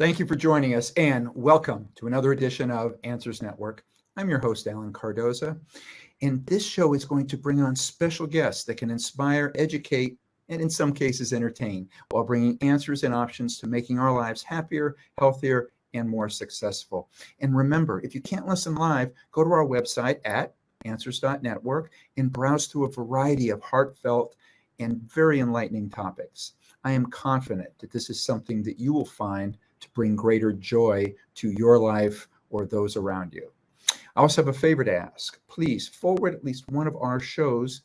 Thank you for joining us and welcome to another edition of Answers Network. I'm your host, Alan Cardoza, and this show is going to bring on special guests that can inspire, educate, and in some cases entertain, while bringing answers and options to making our lives happier, healthier, and more successful. And remember, if you can't listen live, go to our website at answers.network and browse through a variety of heartfelt and very enlightening topics. I am confident that this is something that you will find to bring greater joy to your life or those around you. I also have a favor to ask. Please forward at least one of our shows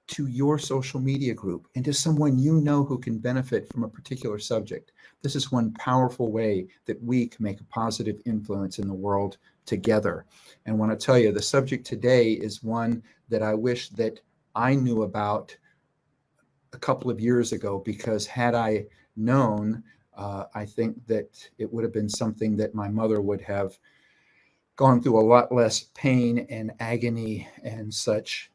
to your social media group and to someone you know who can benefit from a particular subject. This is one powerful way that we can make a positive influence in the world together. And I want to tell you, the subject today is one that I wish that I knew about a couple of years ago, because had I known, I think that it would have been something that my mother would have gone through a lot less pain and agony and such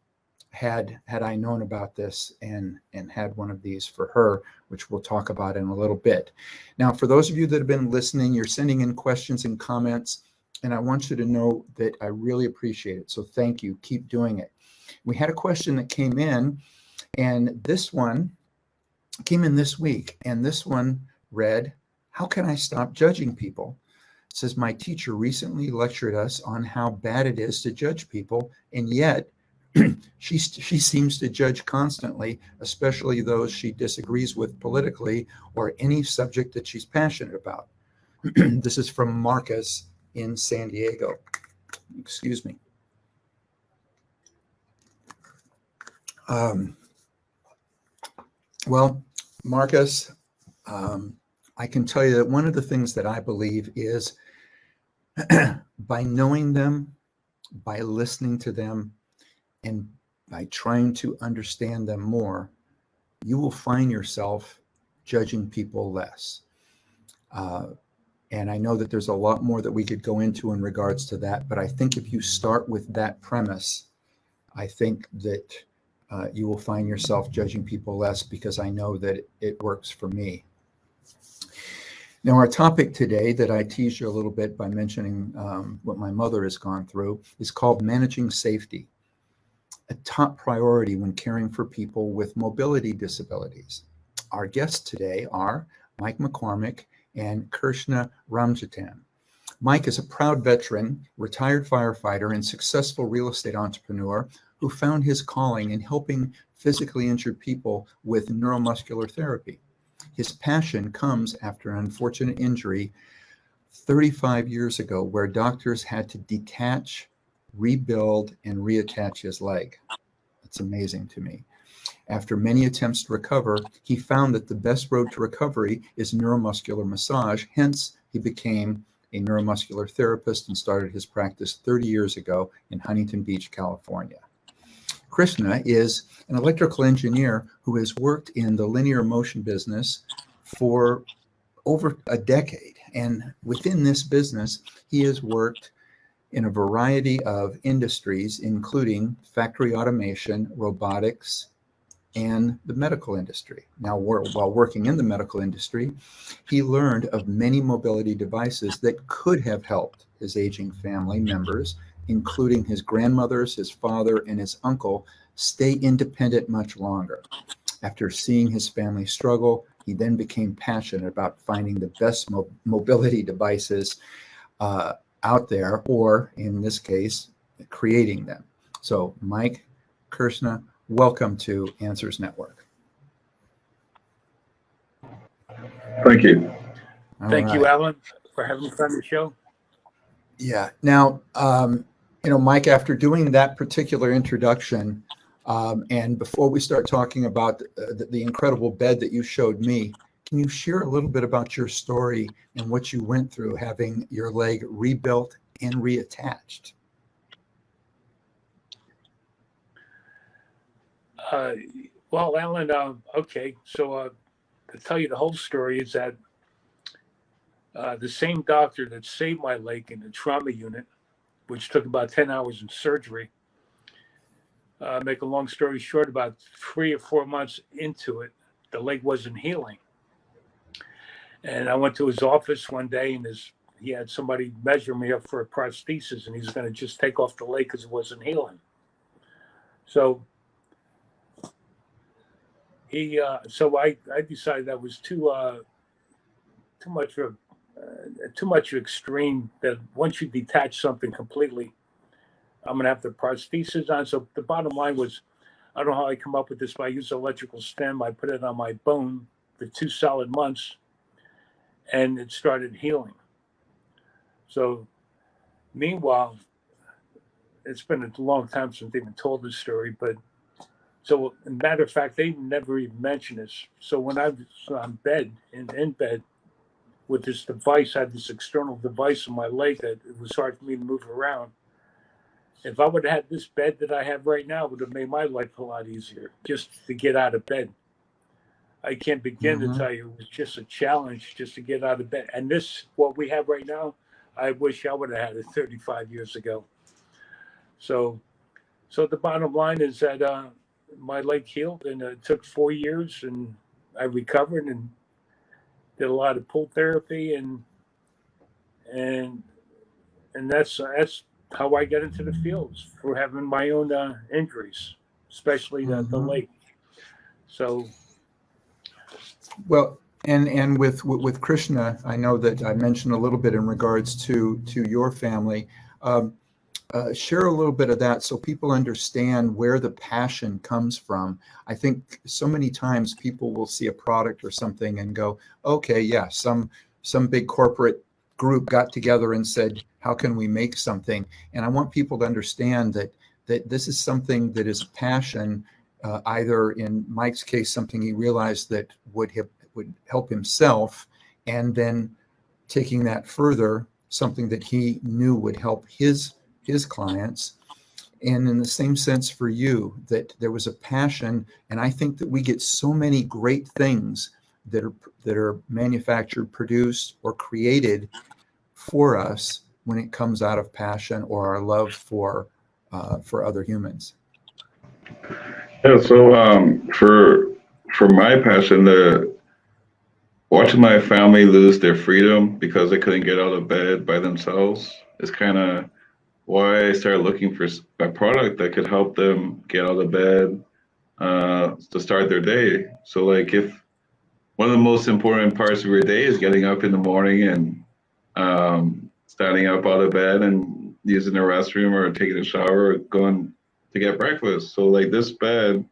had I known about this and had one of these for her, which we'll talk about in a little bit. Now, for those of you that have been listening, you're sending in questions and comments, and I want you to know that I really appreciate it. So thank you. Keep doing it. We had a question that came in, and this one came in this week, and this one read, "How can I stop judging people?" It says, "My teacher recently lectured us on how bad it is to judge people, and yet she seems to judge constantly, especially those she disagrees with politically or any subject that she's passionate about." This is from Marcus in San Diego. Excuse me. Well, Marcus, I can tell you that one of the things that I believe is by knowing them, by listening to them, and by trying to understand them more, you will find yourself judging people less. And I know that there's a lot more that we could go into in regards to that, but I think if you start with that premise, I think that you will find yourself judging people less, because I know that it works for me. Now, our topic today that I teased you a little bit by mentioning what my mother has gone through is called managing safety, a top priority when caring for people with mobility disabilities. Our guests today are Mike McCormick and Krishna Ramjattan. Mike is a proud veteran, retired firefighter, and successful real estate entrepreneur who found his calling in helping physically injured people with neuromuscular therapy. His passion comes after an unfortunate injury 35 years ago, where doctors had to detach, rebuild, and reattach his leg. That's amazing to me. After many attempts to recover, he found that the best road to recovery is neuromuscular massage. Hence, he became a neuromuscular therapist and started his practice 30 years ago in Huntington Beach, California. Krishna is an electrical engineer who has worked in the linear motion business for over a decade. And within this business, he has worked in a variety of industries, including factory automation, robotics, and the medical industry. Now, while working in the medical industry, he learned of many mobility devices that could have helped his aging family members, including his grandmothers, his father, and his uncle, stay independent much longer. After seeing his family struggle, he then became passionate about finding the best mobility devices out there, or in this case, creating them. So, Mike, Krishna, welcome to Answers Network. Thank you. Thank you, Alan, for having me on the show. Yeah. Now, Mike, after doing that particular introduction, and before we start talking about the incredible bed that you showed me, can you share a little bit about your story and what you went through having your leg rebuilt and reattached? Well, Alan, okay. So to tell you the whole story is that the same doctor that saved my leg in the trauma unit, which took about 10 hours in surgery, make a long story short, about 3 or 4 months into it, the leg wasn't healing. And I went to his office one day, and he had somebody measure me up for a prosthesis, and he was going to just take off the leg because it wasn't healing. So I decided that was too much of too much extreme. That once you detach something completely, I'm going to have the prosthesis on. So the bottom line was, I don't know how I come up with this, but I used electrical stem. I put it on my bone for 2 solid months, and it started healing. So meanwhile, it's been a long time since they've even told this story, but so as a matter of fact, they never even mentioned this. So when I was on bed, in bed with this device, I had this external device on my leg that it was hard for me to move around. If I would have had this bed that I have right now, it would have made my life a lot easier just to get out of bed. I can't begin to tell you, it was just a challenge just to get out of bed. And this, what we have right now, I wish I would have had it 35 years ago. So the bottom line is that my leg healed, and it took 4 years, and I recovered and did a lot of pull therapy, and that's how I got into the fields, for having my own injuries, especially the leg. So, Well, and with Krishna, I know that I mentioned a little bit in regards to your family. Share a little bit of that so people understand where the passion comes from. I think so many times people will see a product or something and go, okay, yeah, some big corporate group got together and said, how can we make something? And I want people to understand that this is something that is a passion, either in Mike's case, something he realized that would help himself, and then taking that further, something that he knew would help his clients. And in the same sense for you, that there was a passion. And I think that we get so many great things that are manufactured, produced, or created for us when it comes out of passion or our love for other humans. Yeah, so for my passion, watching my family lose their freedom because they couldn't get out of bed by themselves is kind of why I started looking for a product that could help them get out of bed to start their day. So, like, if one of the most important parts of your day is getting up in the morning and standing up out of bed and using the restroom or taking a shower or going to get breakfast. So, like, this bed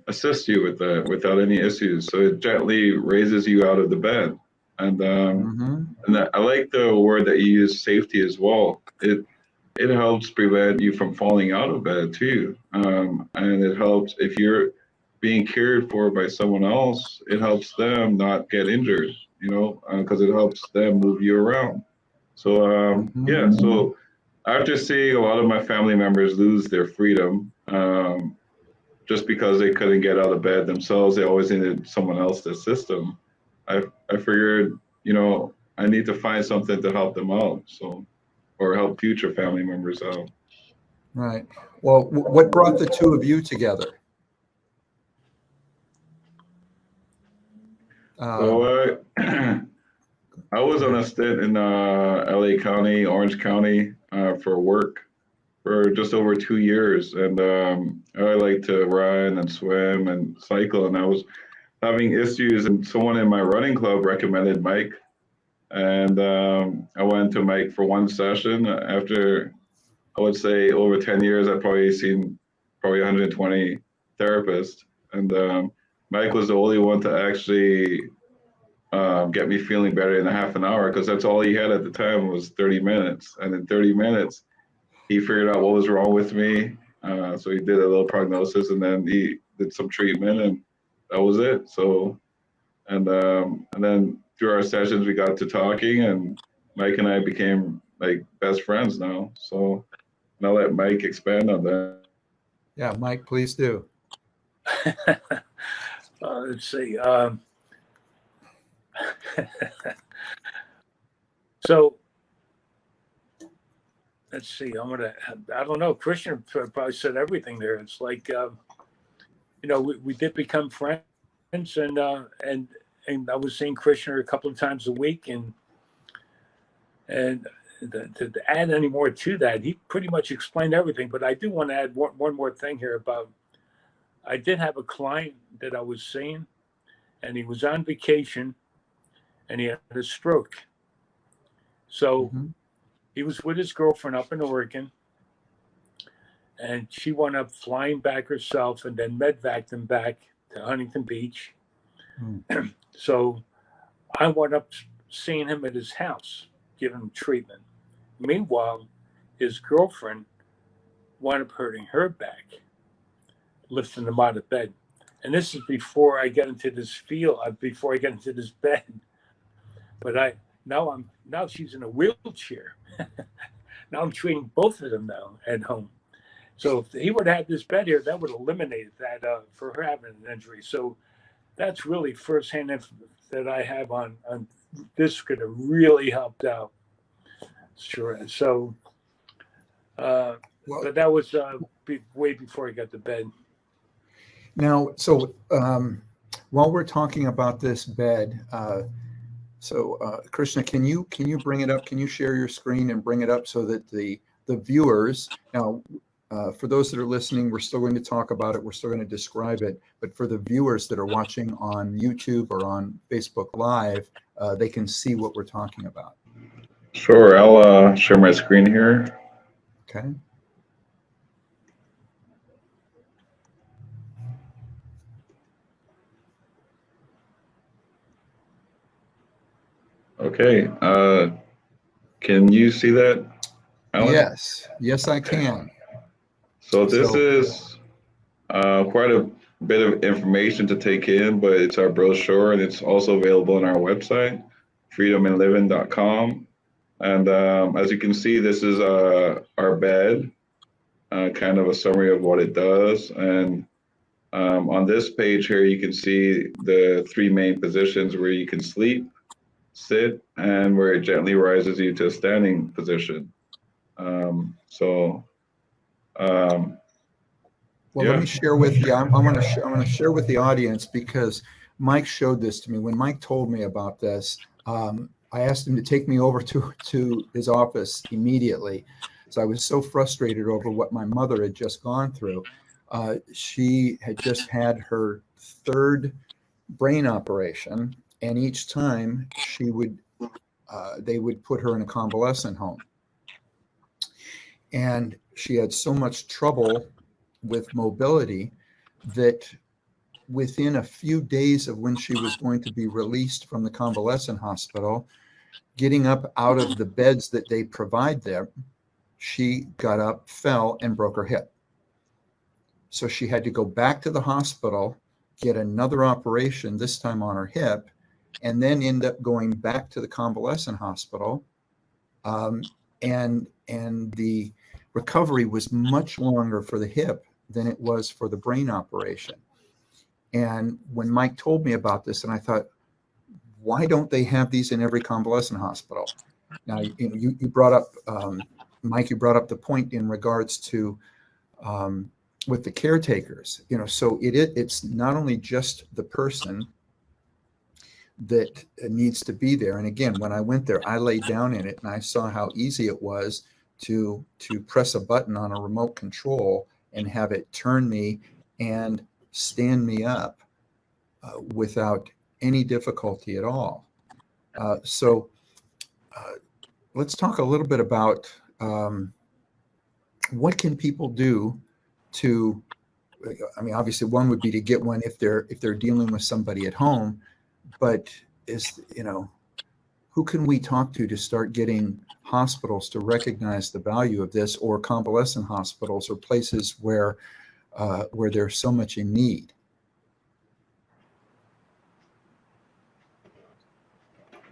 assists you with that without any issues. So it gently raises you out of the bed. And I like the word that you use, safety, as well. It helps prevent you from falling out of bed too. And it helps if you're being cared for by someone else, it helps them not get injured, because it helps them move you around. So, yeah, so after seeing a lot of my family members lose their freedom, just because they couldn't get out of bed themselves, they always needed someone else to assist them. I figured, I need to find something to help them out. So, or help future family members out. Right. Well, what brought the two of you together? So I was on a stint in LA County, Orange County, for work for just over 2 years. And I like to run and swim and cycle. And I was having issues, and someone in my running club recommended Mike. And I went to Mike for one session. After, I would say, over 10 years, I've probably seen 120 therapists. And Mike was the only one to actually get me feeling better in a half an hour, because that's all he had at the time was 30 minutes. And in 30 minutes, he figured out what was wrong with me. So he did a little prognosis, and then he did some treatment, and that was it. So, and then through our sessions, we got to talking, and Mike and I became like best friends now. So, and I'll let Mike expand on that. Yeah, Mike, please do. Let's see. So let's see. I don't know. Krishna probably said everything there. It's like, we did become friends, and and I was seeing Krishna a couple of times a week, and to add any more to that, he pretty much explained everything. But I do want to add one more thing here about, I did have a client that I was seeing, and he was on vacation, and he had a stroke. So he was with his girlfriend up in Oregon, and she wound up flying back herself and then medvaced him back to Huntington Beach. So I wound up seeing him at his house, giving him treatment. Meanwhile, his girlfriend wound up hurting her back, lifting him out of bed. And this is before I get into this field, before I get into this bed. But now she's in a wheelchair. Now I'm treating both of them now at home. So if he would have had this bed here, that would eliminate that for her having an injury. So that's really firsthand that I have on this could have really helped out. Sure. So, but that was way before I got to bed. Now, so while we're talking about this bed, Krishna, can you bring it up? Can you share your screen and bring it up so that the viewers now? For those that are listening, we're still going to talk about it. We're still going to describe it. But for the viewers that are watching on YouTube or on Facebook Live, they can see what we're talking about. Sure. I'll share my screen here. Okay. Okay. Can you see that, Alan? Yes, I can. So this is quite a bit of information to take in, but it's our brochure, and it's also available on our website, freedominliving.com. And as you can see, this is our bed, kind of a summary of what it does. And on this page here, you can see the three main positions where you can sleep, sit, and where it gently rises you to a standing position. Let me share with you. I'm going to share with the audience because Mike showed this to me. When Mike told me about this, I asked him to take me over to his office immediately. So I was so frustrated over what my mother had just gone through. She had just had her third brain operation, and each time they would put her in a convalescent home. And she had so much trouble with mobility that within a few days of when she was going to be released from the convalescent hospital, getting up out of the beds that they provide there, she got up, fell, and broke her hip. So she had to go back to the hospital, get another operation, this time on her hip, and then end up going back to the convalescent hospital. And the recovery was much longer for the hip than it was for the brain operation. And when Mike told me about this, and I thought, why don't they have these in every convalescent hospital? Now, you brought up, Mike, you brought up the point in regards to with the caretakers. So it's not only just the person that needs to be there. And again, when I went there, I laid down in it and I saw how easy it was to press a button on a remote control and have it turn me and stand me up without any difficulty at all. So let's talk a little bit about what can people do to, obviously one would be to get one if they're dealing with somebody at home, but who can we talk to start getting hospitals to recognize the value of this, or convalescent hospitals or places where there's so much in need?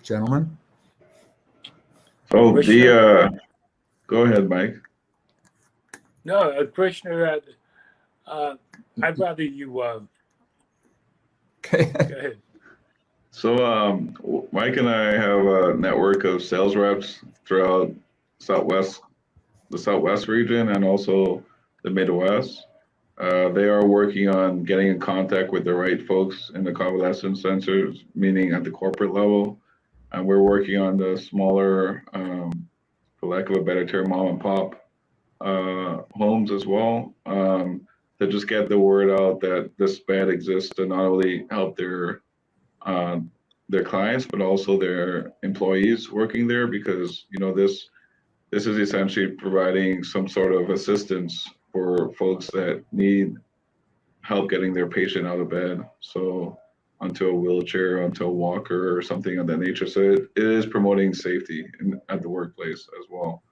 Gentlemen? So go ahead, Mike. No, Krishna, I'd rather you. Okay. Go ahead. So Mike and I have a network of sales reps throughout the Southwest region and also the Midwest. They are working on getting in contact with the right folks in the convalescence centers, meaning at the corporate level. And we're working on the smaller, for lack of a better term, mom and pop homes as well, to just get the word out that this bed exists to not only help their clients, but also their employees working there, because this is essentially providing some sort of assistance for folks that need help getting their patient out of bed. So onto a wheelchair, onto a walker or something of that nature. So it is promoting safety at the workplace as well.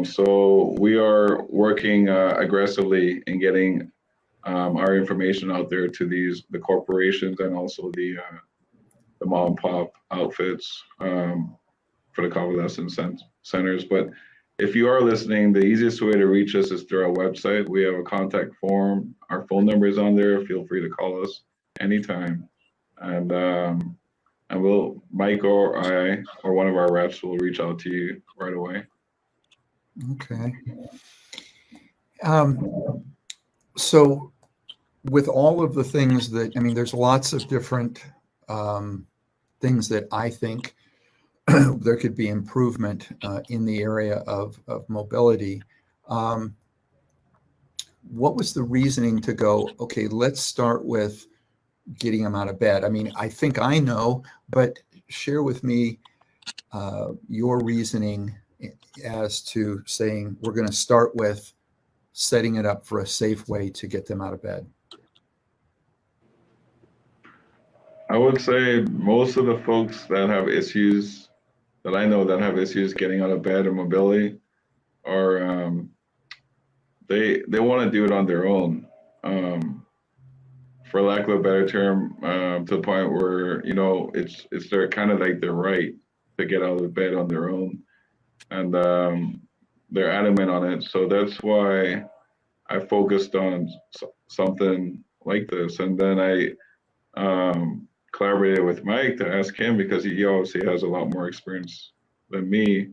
So we are working aggressively in getting our information out there to the corporations and also the mom and pop outfits for the convalescence centers. But if you are listening, the easiest way to reach us is through our website. We have a contact form. Our phone number is on there. Feel free to call us anytime. And Mike or I or one of our reps will reach out to you right away. Okay. So with all of the things that, I mean, there's lots of different things that I think there could be improvement in the area of mobility. What was the reasoning to go, okay, let's start with getting them out of bed? I mean, I think I know, but share with me your reasoning as to saying we're going to start with setting it up for a safe way to get them out of bed. I would say most of the folks that have issues that I know that have issues getting out of bed or mobility are they want to do it on their own, for lack of a better term, to the point where it's their kind of like their right to get out of bed on their own, and they're adamant on it. So that's why I focused on something like this, and then I collaborated with Mike to ask him, because he obviously has a lot more experience than me,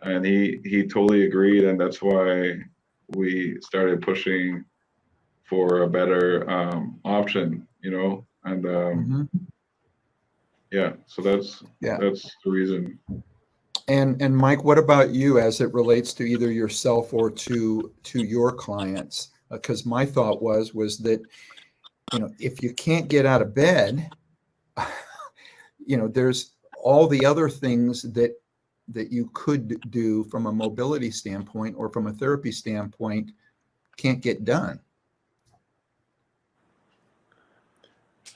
and he totally agreed, and that's why we started pushing for a better option, and yeah, so that's the reason. And Mike, what about you as it relates to either yourself or to your clients? Because my thought was that, if you can't get out of bed, there's all the other things that you could do from a mobility standpoint or from a therapy standpoint can't get done.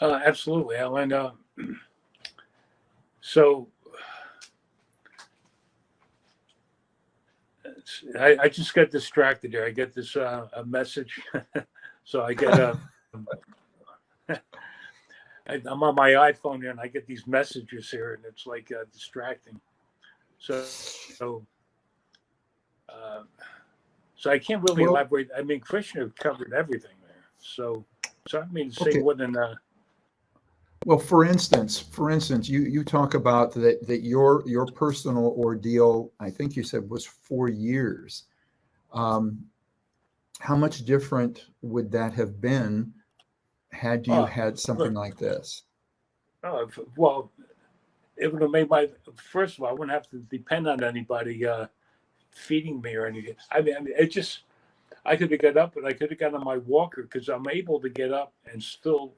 Absolutely, Alan. So I just got distracted here. I get this a message. So I get I'm on my iPhone here, and I get these messages here, and it's like distracting. So I can't really elaborate. I mean, Krishna covered everything there. So I mean, say okay. more than. Well, for instance, you talk about that your personal ordeal, I think you said, was 4 years. How much different would that have been had you had something like this? Well, it would have made first of all, I wouldn't have to depend on anybody feeding me or anything. I mean, it just, I could have got up and I could have got on my walker, because I'm able to get up and still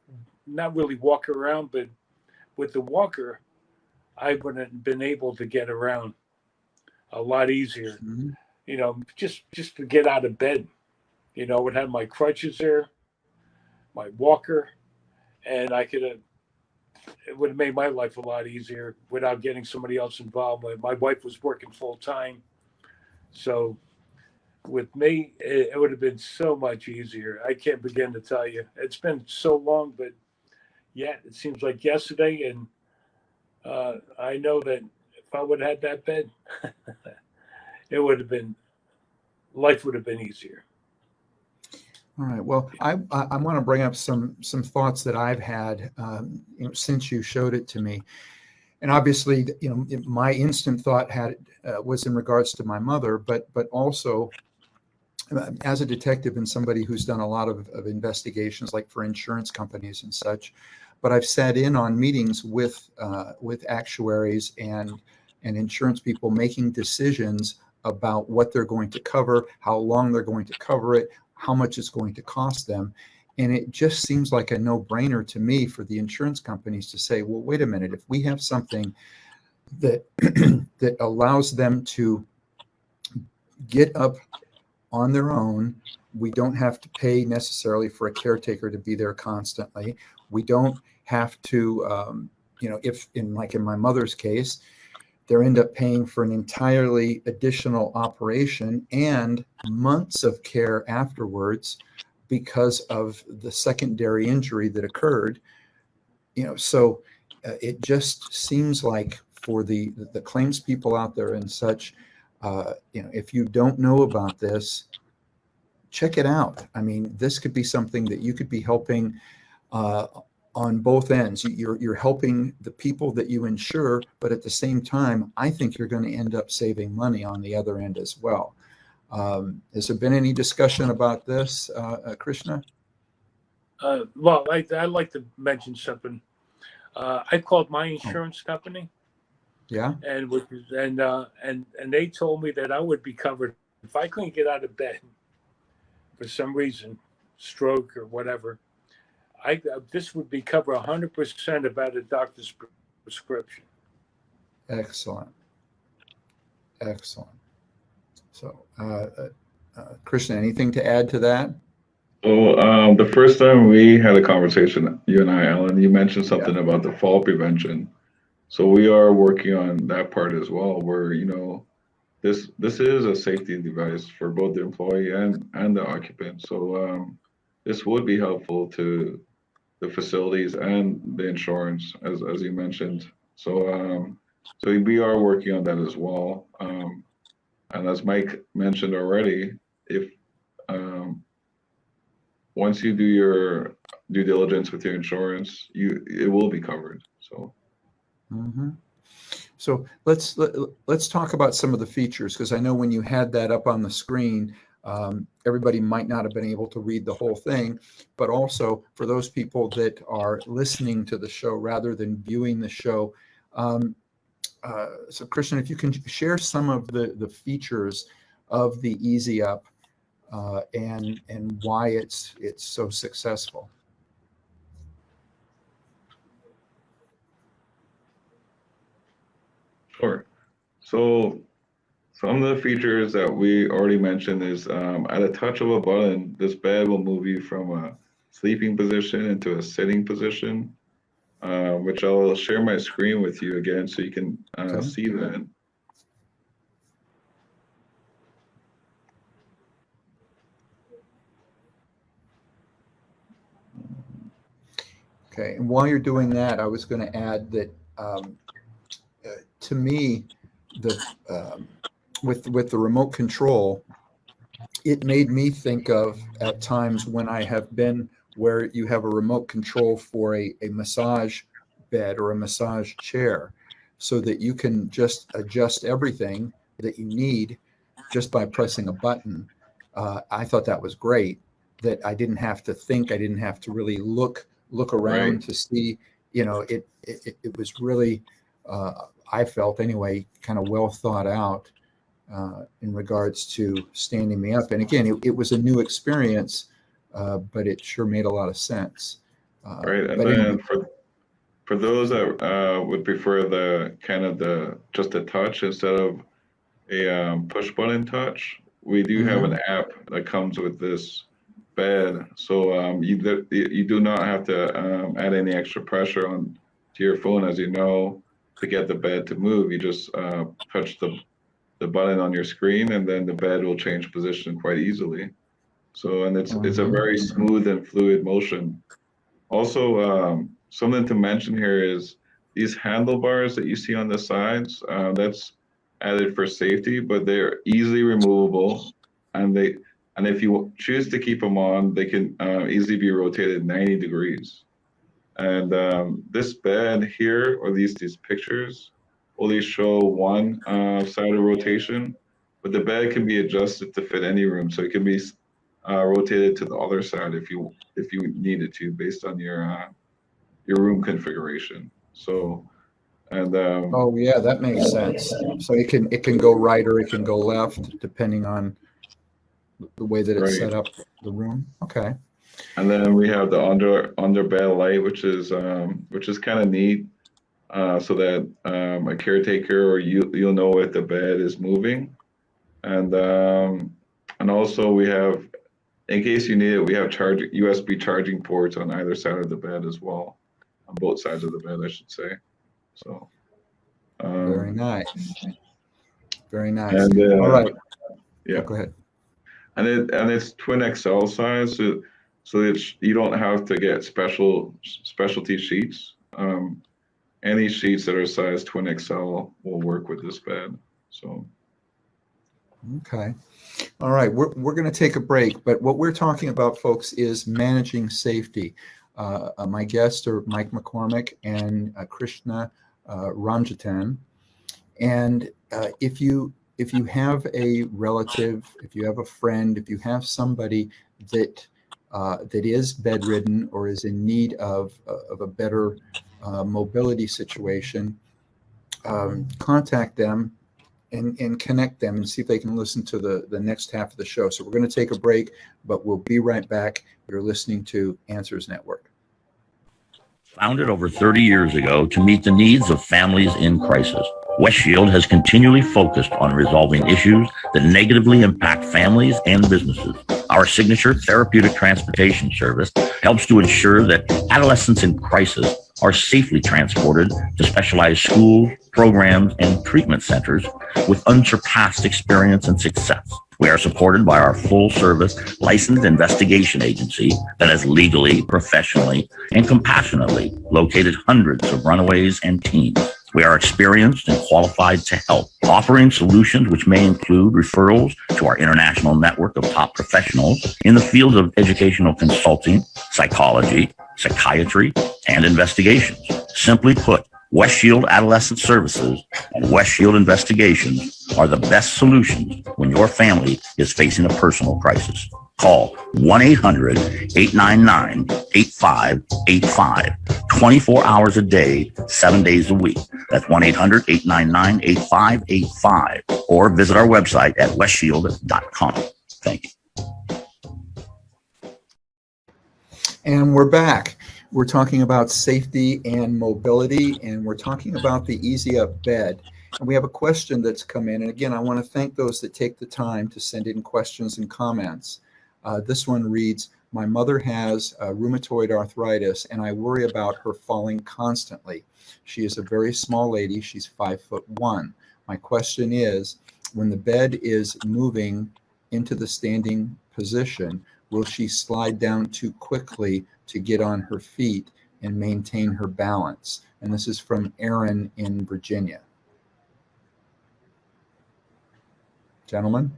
not really walk around, but with the walker, I would have been able to get around a lot easier. Mm-hmm. Just to get out of bed. I would have my crutches there, my walker, and it would have made my life a lot easier without getting somebody else involved. My wife was working full time. So with me, it would have been so much easier. I can't begin to tell you. It's been so long, but yeah, it seems like yesterday. And I know that if I would have had that bed, life would have been easier. All right. Well, I want to bring up some thoughts that I've had since you showed it to me, and obviously, my instant thought was in regards to my mother, but also as a detective and somebody who's done a lot of investigations, like for insurance companies and such, but I've sat in on meetings with actuaries and insurance people making decisions about what they're going to cover, how long they're going to cover it, how much it's going to cost them. And it just seems like a no-brainer to me for the insurance companies to say, well, wait a minute, if we have something that that allows them to get up on their own, we don't have to pay necessarily for a caretaker to be there constantly. We don't have to, if in my mother's case, they end up paying for an entirely additional operation and months of care afterwards because of the secondary injury that occurred. So it just seems like for the claims people out there and such, if you don't know about this, check it out. I mean, this could be something that you could be helping on both ends. You're helping the people that you insure, but at the same time, I think you're going to end up saving money on the other end as well. Has there been any discussion about this, Krishna? Well, I'd like to mention something. I called my insurance company. Yeah. And they told me that I would be covered if I couldn't get out of bed for some reason, stroke or whatever. This would be covered 100% about a doctor's prescription. Excellent. So, Krishna, anything to add to that? Well, the first time we had a conversation, you and I, Alan, you mentioned something about the fall prevention. So we are working on that part as well, where this is a safety device for both the employee and the occupant. So this would be helpful to the facilities and the insurance, as you mentioned. So we are working on that as well. And as Mike mentioned already, if once you do your due diligence with your insurance, it will be covered. So. Mm-hmm. So let's talk about some of the features, because I know when you had that up on the screen, everybody might not have been able to read the whole thing, but also for those people that are listening to the show rather than viewing the show. So Krishna, if you can share some of the features of the EasyUp and why it's so successful. Sure. So some of the features that we already mentioned is at a touch of a button, this bed will move you from a sleeping position into a sitting position, which I'll share my screen with you again so you can see that. Okay, and while you're doing that, I was going to add that to me, with the remote control, it made me think of at times when I have been where you have a remote control for a massage bed or a massage chair, so that you can just adjust everything that you need just by pressing a button. I thought that was great, that I didn't have to think, I didn't have to really look around Right. to see. It was really, I felt anyway, kind of well thought out in regards to standing me up. And again, it was a new experience, but it sure made a lot of sense. Right. And But then anyway, for those that would prefer the kind of just a touch instead of a push button touch, we do have an app that comes with this bed. So you do not have to add any extra pressure on to your phone, as you know, to get the bed to move. You just touch the button on your screen, and then the bed will change position quite easily. So, and it's a very smooth and fluid motion. Also, something to mention here is these handlebars that you see on the sides. That's added for safety, but they're easily removable, and if you choose to keep them on, they can easily be rotated 90 degrees. And this bed here, or these pictures, only show one side of rotation. but the bed can be adjusted to fit any room. So it can be rotated to the other side if you needed to, based on your room configuration. So, and Oh, yeah, that makes sense. So it can go right or it can go left depending on the way that it's right. set up the room. Okay. And then we have the under bed light, which is kind of neat, so that a caretaker or you'll know if the bed is moving, and also we have, in case you need it, we have USB charging ports on either side of the bed as well, on both sides of the bed, I should say. So Very nice. Very nice. and All right. yeah, Oh, go ahead. and it's twin XL size, so it's, you don't have to get specialty sheets. Any sheets that are size twin XL will work with this bed. So Okay. All right. We're going to take a break, but what we're talking about, folks, is managing safety. My guests are Mike McCormick and Krishna Ramjattan. And if you have a relative, if you have a friend, if you have somebody that is bedridden or is in need of a better mobility situation, contact them and connect them and see if they can listen to the next half of the show. So we're going to take a break, but we'll be right back. You're listening to Answers Network. Founded over 30 years ago to meet the needs of families in crisis, West Shield has continually focused on resolving issues that negatively impact families and businesses. Our signature therapeutic transportation service helps to ensure that adolescents in crisis are safely transported to specialized schools, programs, and treatment centers with unsurpassed experience and success. We are supported by our full-service licensed investigation agency that has legally, professionally, and compassionately located hundreds of runaways and teens. We are experienced and qualified to help, offering solutions which may include referrals to our international network of top professionals in the fields of educational consulting, psychology, psychiatry, and investigations. Simply put, West Shield Adolescent Services and West Shield Investigations are the best solutions when your family is facing a personal crisis. Call 1-800-899-8585, 24 hours a day, 7 days a week. That's 1-800-899-8585, or visit our website at westshield.com. Thank you. And we're back. We're talking about safety and mobility, and we're talking about the EasyUp bed. And we have a question that's come in. And again, I want to thank those that take the time to send in questions and comments. This one reads, my mother has rheumatoid arthritis, and I worry about her falling constantly. She is a very small lady. She's 5'1". My question is, when the bed is moving into the standing position, will she slide down too quickly to get on her feet and maintain her balance? And this is from Aaron in Virginia. Gentlemen?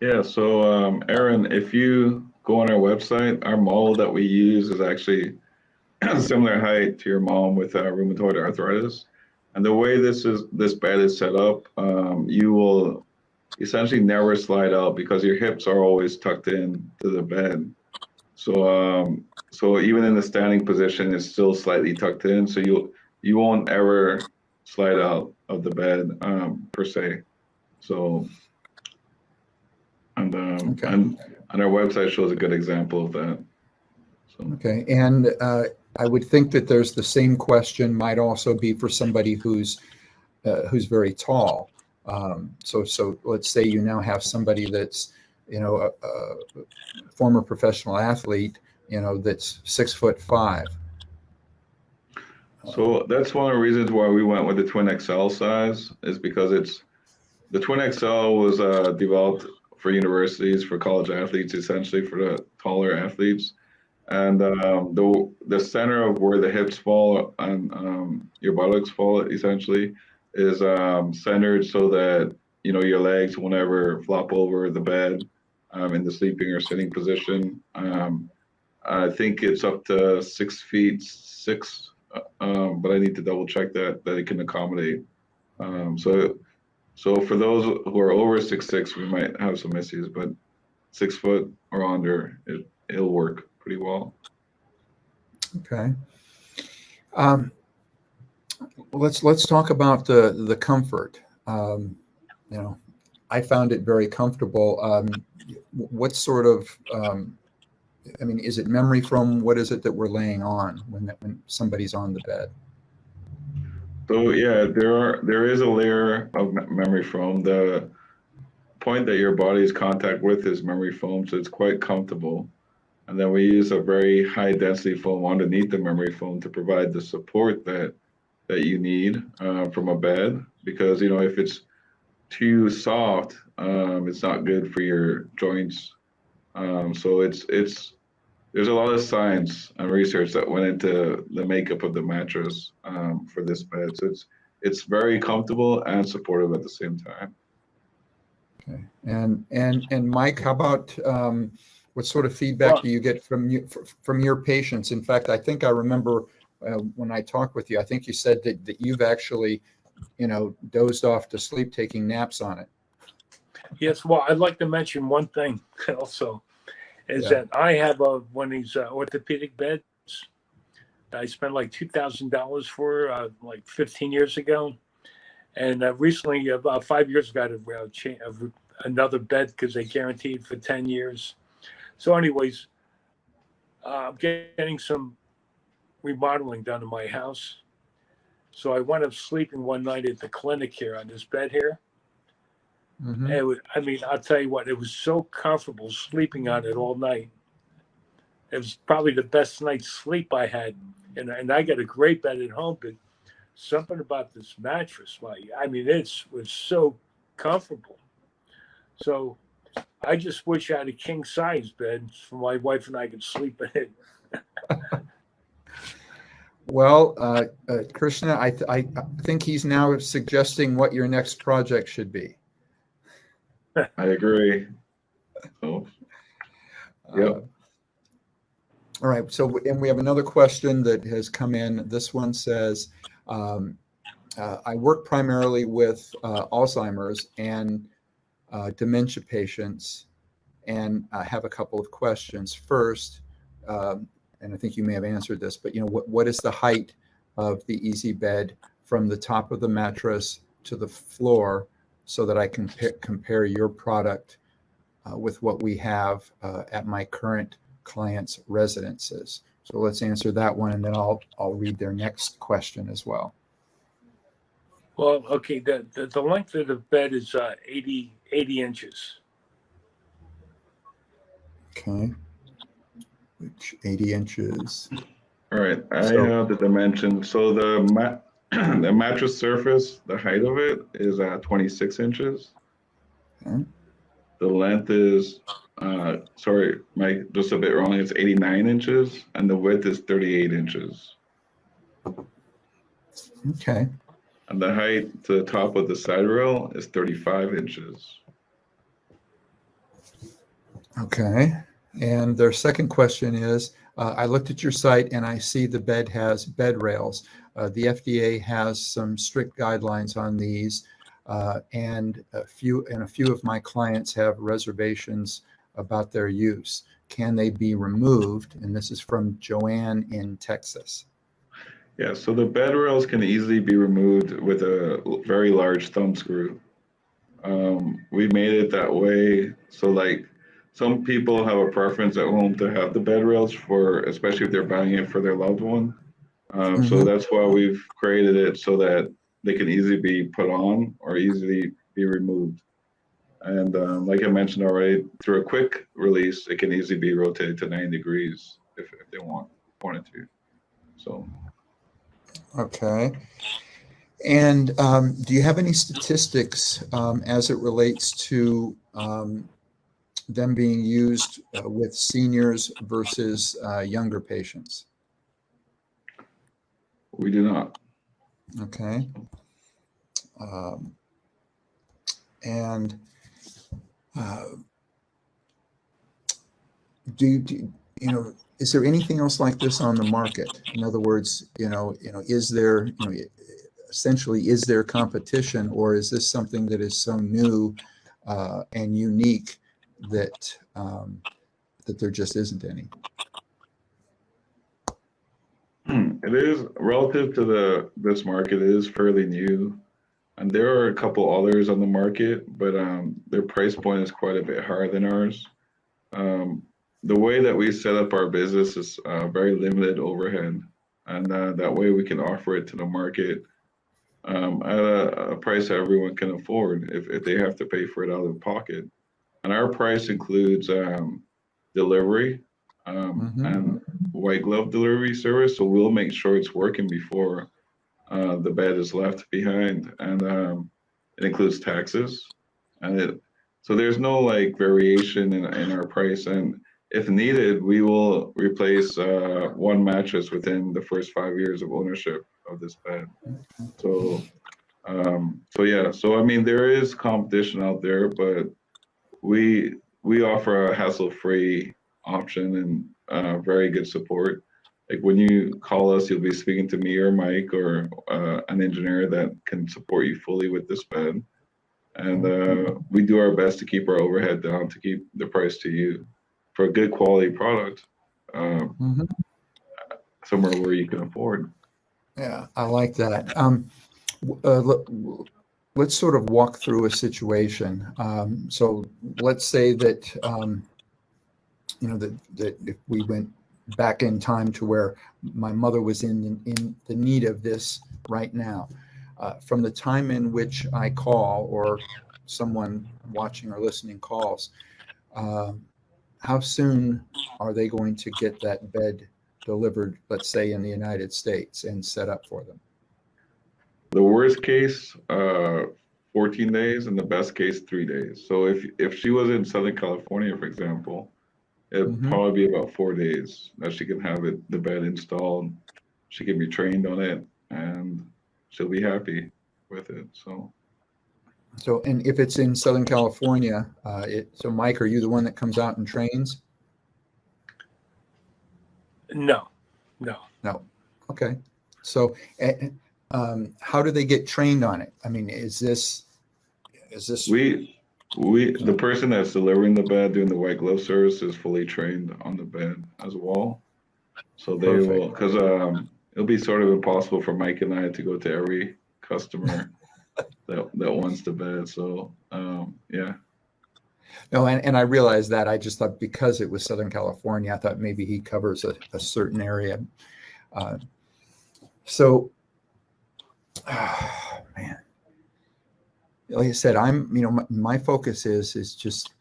yeah, so Aaron, if you go on our website, our model that we use is actually similar height to your mom with rheumatoid arthritis. And the way this bed is set up, you will essentially never slide out because your hips are always tucked in to the bed. So so even in the standing position, it's still slightly tucked in. So you won't ever slide out of the bed per se. So and Okay. and our website shows a good example of that. So. Okay, and I would think that there's the same question might also be for somebody who's very tall. So let's say you now have somebody that's, a former professional athlete, that's 6'5". So that's one of the reasons why we went with the Twin XL size, is because the Twin XL was developed for universities, for college athletes, essentially for the taller athletes. And the center of where the hips fall and your buttocks fall essentially is centered so that your legs won't ever flop over the bed in the sleeping or sitting position. I think it's up to 6'6", but I need to double check that it can accommodate. So So for those who are over 6'6", we might have some issues, but 6 foot or under, it'll work pretty well. Okay. Let's talk about the comfort. You know, I found it very comfortable. What sort of, I mean, is it memory foam? What is it that we're laying on when somebody's on the bed? So yeah, there is a layer of memory foam. The point that your body's contact with is memory foam, so it's quite comfortable. And then we use a very high density foam underneath the memory foam to provide the support that you need from a bed. Because if it's too soft, it's not good for your joints. So there's a lot of science and research that went into the makeup of the mattress for this bed. So it's very comfortable and supportive at the same time. Okay. And Mike, how about what sort of feedback do you get from your patients? In fact, I think I remember when I talked with you, I think you said that you've actually, dozed off to sleep taking naps on it. Yes, well, I'd like to mention one thing also, is that I have one of these orthopedic beds that I spent like $2,000 for like 15 years ago. And recently, about 5 years ago, I changed another bed because they guaranteed for 10 years. So anyways, I'm getting some remodeling done in my house. So I wound up sleeping one night at the clinic here on this bed here. Mm-hmm. I'll tell you what, it was so comfortable sleeping on it all night. It was probably the best night's sleep I had. And I got a great bed at home, but something about this mattress, it was so comfortable. So I just wish I had a king size bed so my wife and I could sleep in it. Well, Krishna, I think he's now suggesting what your next project should be. I agree. So, yep. All right. So, and we have another question that has come in. This one says, I work primarily with Alzheimer's and dementia patients, and I have a couple of questions. First, and I think you may have answered this, but what is the height of the Easy Bed from the top of the mattress to the floor, so that I can compare your product with what we have at my current clients' residences? So let's answer that one, and then I'll read their next question as well. Well, okay, the length of the bed is 80 inches. Okay. Which 80 inches. All right, I have the dimension. So the the mattress surface, the height of it is 26 inches. Okay. The length is, sorry, Mike, just a bit wrong. It's 89 inches, and the width is 38 inches. Okay. And the height to the top of the side rail is 35 inches. Okay. And their second question is, I looked at your site and I see the bed has bed rails. The FDA has some strict guidelines on these, and a few of my clients have reservations about their use. Can they be removed? And this is from Joanne in Texas. Yeah, so the bed rails can easily be removed with a very large thumb screw. We made it that way, so like some people have a preference at home to have the bed rails for, especially if they're buying it for their loved one. So that's why we've created it so that they can easily be put on or easily be removed. And like I mentioned already, through a quick release, it can easily be rotated to 90 degrees if they wanted to. So. Okay. And do you have any statistics as it relates to them being used with seniors versus younger patients? We do not. Okay. And is there anything else like this on the market? In other words, is there essentially, is there competition, or is this something that is so new and unique that that there just isn't any? It is relative to this market. It is fairly new, and there are a couple others on the market, but their price point is quite a bit higher than ours. The way that we set up our business is very limited overhead, and that way we can offer it to the market at a price that everyone can afford if they have to pay for it out of pocket. And our price includes delivery and white glove delivery service. So we'll make sure it's working before the bed is left behind, and it includes taxes. So there's no like variation in our price. And if needed, we will replace one mattress within the first 5 years of ownership of this bed. So yeah. So I mean, there is competition out there, but we offer a hassle-free option and very good support. Like when you call us, you'll be speaking to me or Mike or an engineer that can support you fully with this bed. And we do our best to keep our overhead down to keep the price to you for a good quality product somewhere where you can afford. Yeah, I like that. Let's sort of walk through a situation. So let's say that that if we went back in time to where my mother was in the need of this right now, from the time in which I call or someone watching or listening calls, how soon are they going to get that bed delivered, let's say in the United States, and set up for them? The worst case, 14 days, and the best case, 3 days. So if she was in Southern California, for example, it'd probably be about 4 days that she can have the bed installed. She can be trained on it, and she'll be happy with it. So, and if it's in Southern California, so Mike, are you the one that comes out and trains? No. Okay. So, how do they get trained on it? I mean, is this the person that's delivering the bed, doing the white glove service, is fully trained on the bed as well. So they will, because it'll be sort of impossible for Mike and I to go to every customer that wants the bed. So yeah. No, and I realized that. I just thought because it was Southern California, I thought maybe he covers a certain area. Man, like I said, my focus is just,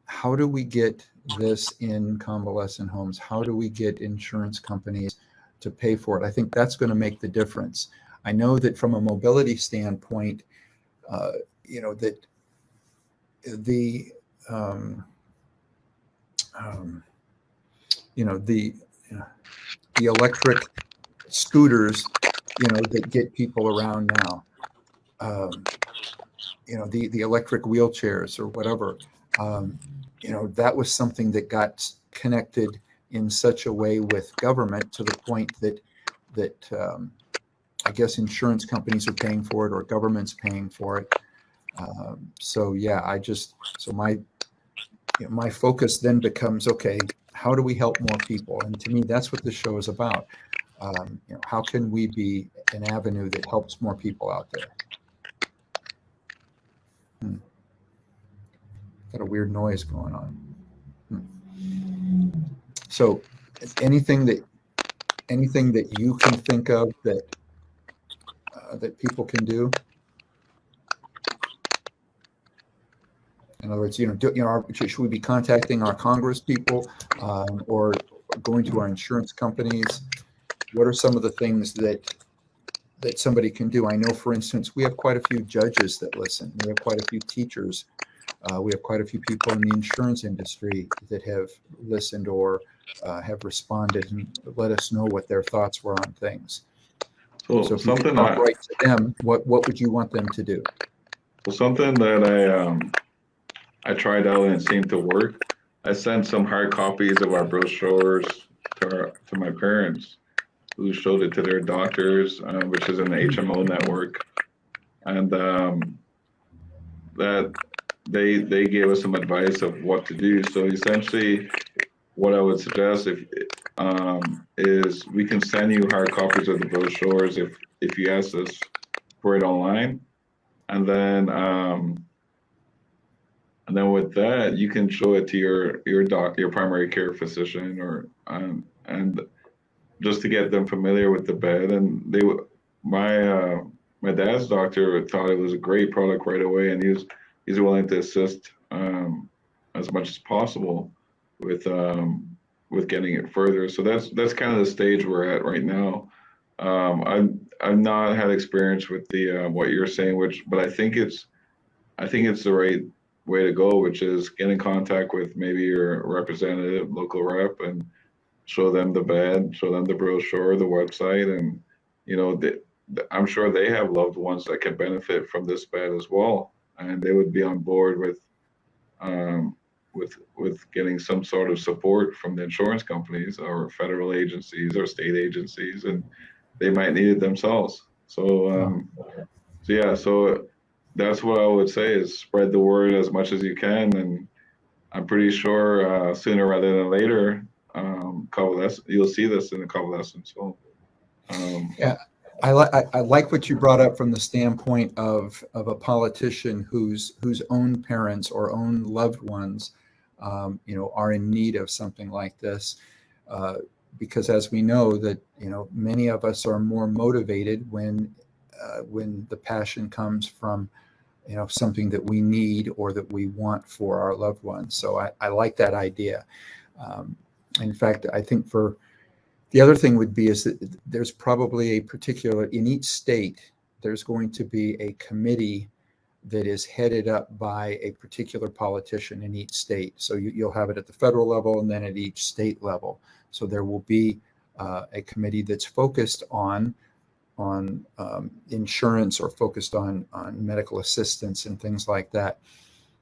how do we get this in convalescent homes? How do we get insurance companies to pay for it? I think that's going to make the difference. I know that from a mobility standpoint, that the the electric scooters, that get people around now, the electric wheelchairs or whatever, that was something that got connected in such a way with government to the point that I guess insurance companies are paying for it or government's paying for it. So yeah, my focus then becomes, okay, how do we help more people? And to me, that's what this show is about. How can we be an avenue that helps more people out there? Got a weird noise going on. So anything that you can think of that people can do? In other words, should we be contacting our Congress people or going to our insurance companies? What are some of the things that somebody can do? I know, for instance, we have quite a few judges that listen. We have quite a few teachers. We have quite a few people in the insurance industry that have listened or have responded and let us know what their thoughts were on things. So if you could talk right to them, what would you want them to do? Well, something that I tried out and it seemed to work. I sent some hard copies of our brochures to my parents, who showed it to their doctors, which is in the HMO network, and that they gave us some advice of what to do. So essentially, what I would suggest is we can send you hard copies of the brochures if you ask us for it online, and then with that you can show it to your primary care physician, or and just to get them familiar with the bed. And my dad's doctor thought it was a great product right away, and he's willing to assist as much as possible with getting it further. So that's kind of the stage we're at right now. I've not had experience with the what you're saying, but I think it's the right way to go, which is get in contact with maybe your representative, local rep, and show them the bed, show them the brochure, the website, and I'm sure they have loved ones that can benefit from this bed as well, and they would be on board with getting some sort of support from the insurance companies or federal agencies or state agencies, and they might need it themselves. So that's what I would say, is spread the word as much as you can, and I'm pretty sure sooner rather than later, you'll see this in a convalescent. So Yeah, I like what you brought up from the standpoint of a politician whose own parents or own loved ones, are in need of something like this, because as we know that many of us are more motivated when the passion comes from something that we need or that we want for our loved ones. So I like that idea. In fact, I think the other thing would be is that there's probably in each state, there's going to be a committee that is headed up by a particular politician in each state. So you'll have it at the federal level and then at each state level. So there will be a committee that's focused on insurance or focused on medical assistance and things like that.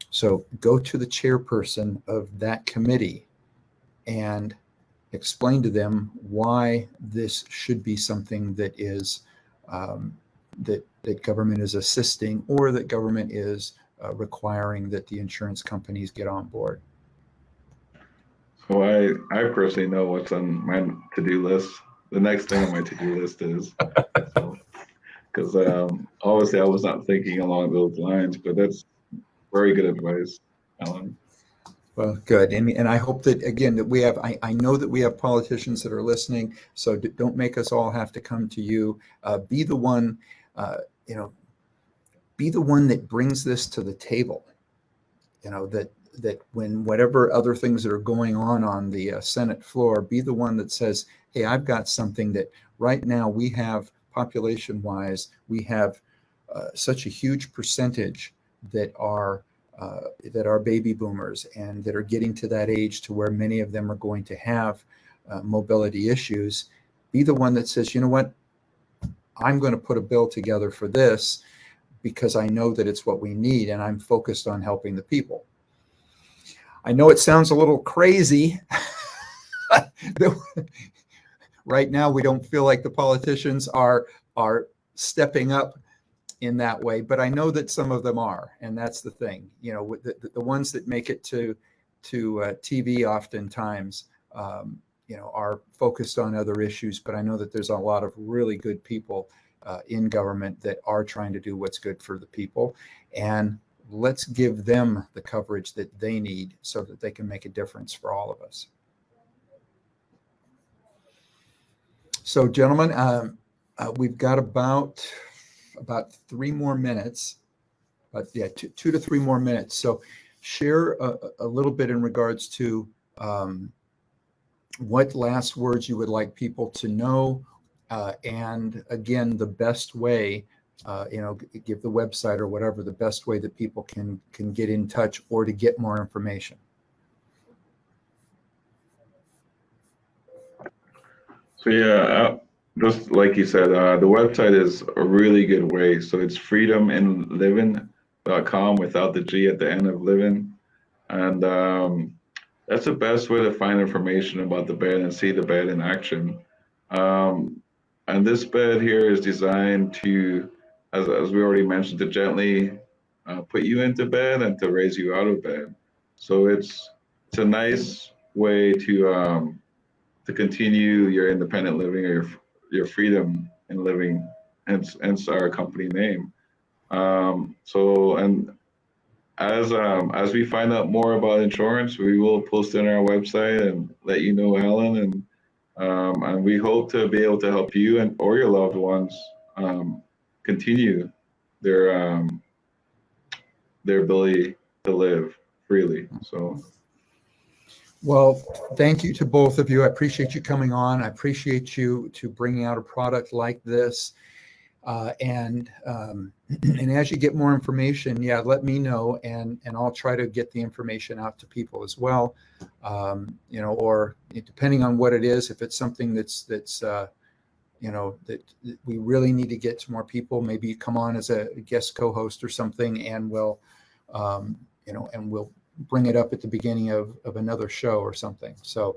So go to the chairperson of that committee and explain to them why this should be something that is that government is assisting, or that government is requiring that the insurance companies get on board. So I personally know what's on my to-do list. The next thing on my to-do list is, because obviously I was not thinking along those lines, but that's very good advice, Alan. Well, good. And I hope that, again, that we have, I know that we have politicians that are listening, so don't make us all have to come to you. Be the one, be the one that brings this to the table, that when whatever other things that are going on the Senate floor, be the one that says, hey, I've got something that right now we have population-wise, we have such a huge percentage that are baby boomers and that are getting to that age to where many of them are going to have mobility issues. Be the one that says, you know what, I'm going to put a bill together for this because I know that it's what we need, and I'm focused on helping the people. I know it sounds a little crazy. Right now, we don't feel like the politicians are stepping up in that way, but I know that some of them are, and that's the thing. The ones that make it to TV oftentimes, are focused on other issues. But I know that there's a lot of really good people in government that are trying to do what's good for the people, and let's give them the coverage that they need so that they can make a difference for all of us. So, gentlemen, we've got about 3 more minutes, but yeah, 2 to 3 more minutes. So share a little bit in regards to what last words you would like people to know. And again, the best way, give the website or whatever, the best way that people can get in touch or to get more information. So yeah, just like you said, the website is a really good way. So it's freedominliving.com without the G at the end of living. And that's the best way to find information about the bed and see the bed in action. And this bed here is designed to, as we already mentioned, to gently put you into bed and to raise you out of bed. So it's a nice way to continue your independent living or your freedom in living, hence our company name. So, and as we find out more about insurance, we will post it on our website and let you know, Alan, and we hope to be able to help you and or your loved ones continue their ability to live freely. So, well, thank you to both of you. I appreciate you coming on. I appreciate you to bringing out a product like this. And as you get more information, yeah, let me know, and I'll try to get the information out to people as well. You know, or depending on what it is, if it's something that's you know, that we really need to get to more people, maybe you come on as a guest co-host or something, and we'll you know, and we'll bring it up at the beginning of another show or something. So,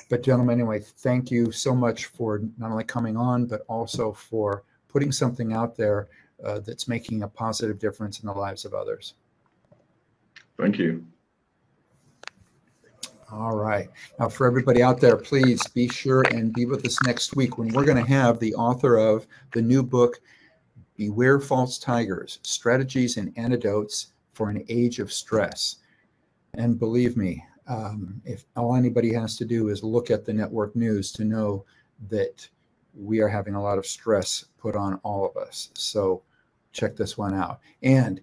but gentlemen, anyway, thank you so much for not only coming on, but also for putting something out there that's making a positive difference in the lives of others. thank you. All right. Now, for everybody out there, please be sure and be with us next week when we're going to have the author of the new book, Beware False Tigers, Strategies and Antidotes for an Age of Stress. And believe me, if all anybody has to do is look at the network news to know that we are having a lot of stress put on all of us. So check this one out. And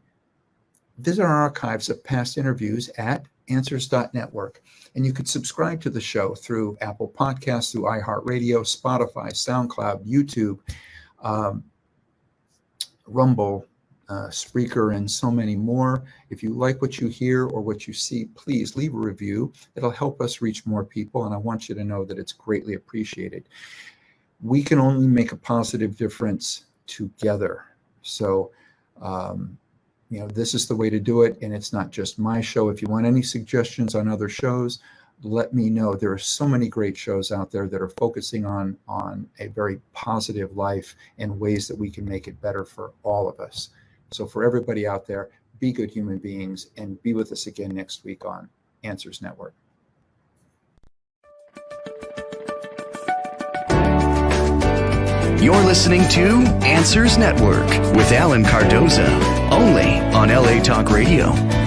visit our archives of past interviews at answers.network. And you could subscribe to the show through Apple Podcasts, through iHeartRadio, Spotify, SoundCloud, YouTube, Rumble, Spreaker, and so many more. If you like what you hear or what you see, please leave a review. It'll help us reach more people, and I want you to know that it's greatly appreciated. We can only make a positive difference together. So, you know, this is the way to do it, and it's not just my show. If you want any suggestions on other shows, let me know. There are so many great shows out there that are focusing on a very positive life and ways that we can make it better for all of us. So for everybody out there, be good human beings and be with us again next week on Answers Network. You're listening to Answers Network with Alan Cardoza, only on LA Talk Radio.